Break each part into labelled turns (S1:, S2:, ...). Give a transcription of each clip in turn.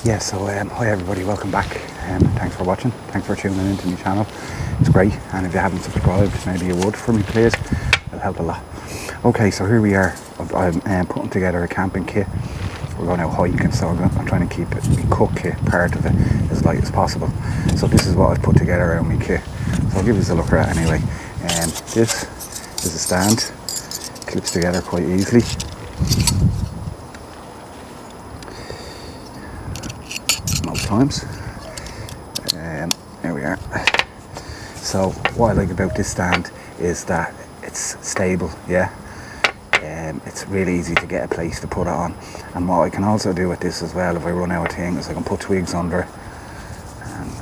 S1: Yeah, so hi everybody, welcome back. Thanks for watching, thanks for tuning into my channel. It's great, and if you haven't subscribed, maybe you would for me, please. It'll help a lot. Okay, so here we are. I'm putting together a camping kit. We're going out hiking, so I'm trying to keep the cook kit part of it as light as possible. So this is what I've put together around my kit. So I'll give you a look at it anyway. This is a stand, clips together quite easily. Most times. There we are. So what I like about this stand is that it's stable, yeah. It's really easy to get a place to put it on. And what I can also do with this as well, if I run out of things, I can put twigs under it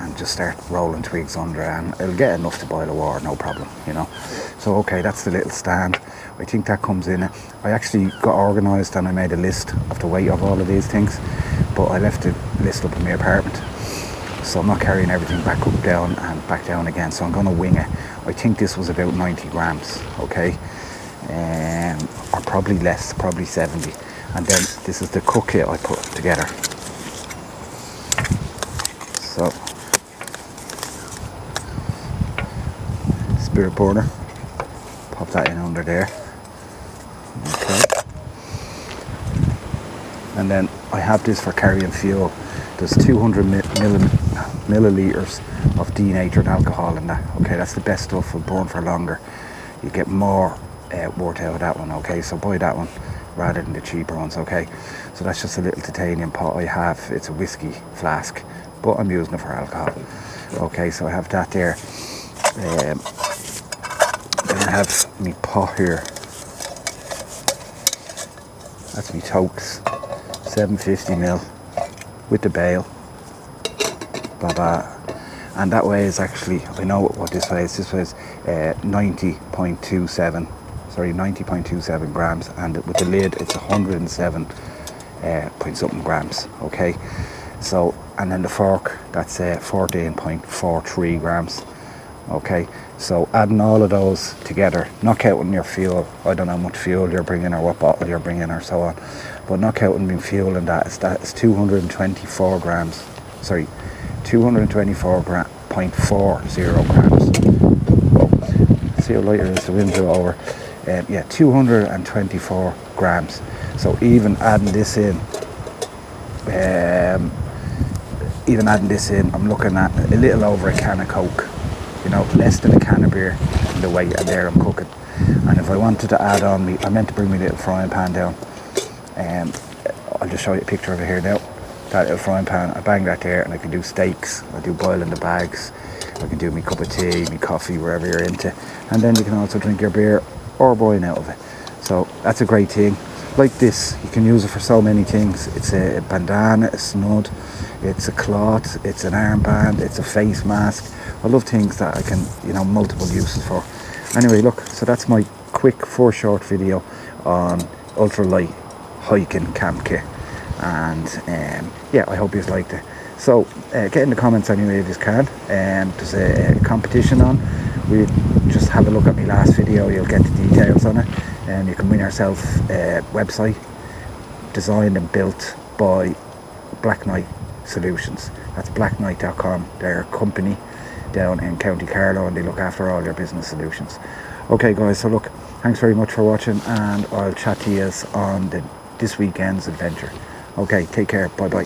S1: and just start rolling twigs under it, and it'll get enough to boil a water, no problem, you know. So okay, that's the little stand. I think that comes in it. I actually got organised and I made a list of the weight of all of these things, but I left the list up in my apartment, so I'm not carrying everything back up, down and back down again, so I'm going to wing it. I think this was about 90 grams, okay, or probably less, probably 70. And then this is the cook kit I put together. So spirit burner, pop that in under there, okay. And then I have this for carrying fuel. There's 200 millilitres of denatured alcohol in that. Okay, that's the best stuff. Will burn for longer. You get more worth out of that one. Okay, so buy that one rather than the cheaper ones. Okay, so that's just a little titanium pot I have. It's a whiskey flask, but I'm using it for alcohol. Okay, so I have that there. Then I have my pot here. That's my Tokes, 750ml. With the bale, blah blah, and that weighs actually, I know what this weighs. This weighs 90.27 grams, and with the lid it's 107 point something grams. Okay, so and then the fork, that's 14.43 grams. Okay, so adding all of those together, not counting your fuel, I don't know how much fuel you're bringing or what bottle you're bringing or so on, but not counting the fuel in that, it's 224 grams, sorry, 224.40 grams. Whoa, see how lighter is, the wind blew over. Yeah, 224 grams. So even adding this in, I'm looking at a little over a can of Coke. You know, less than a can of beer in the weight, and there I'm cooking. And if I wanted to add on I meant to bring my little frying pan down. I'll just show you a picture of it here now. That little frying pan, I bang that there, and I can do steaks, I do boiling the bags, I can do my cup of tea, my coffee, wherever you're into. And then you can also drink your beer or wine out of it. So that's a great thing. Like this, you can use it for so many things. It's a bandana, a snud, it's a cloth, it's an armband, it's a face mask. I love things that I can, you know, multiple uses for. Anyway, look, so that's my quick 4-short video on Ultralite hiking camp kit. And yeah, I hope you liked it. So get in the comments anyway if you can. There's a competition on. We just have a look at my last video, you'll get the details on it. And you can win yourself a website designed and built by Black Knight Solutions. That's blackknight.com. They're a company down in County Carlow, and they look after all your business solutions. Okay guys, so look, thanks very much for watching, and I'll chat to you on this weekend's adventure. Okay, take care, bye bye.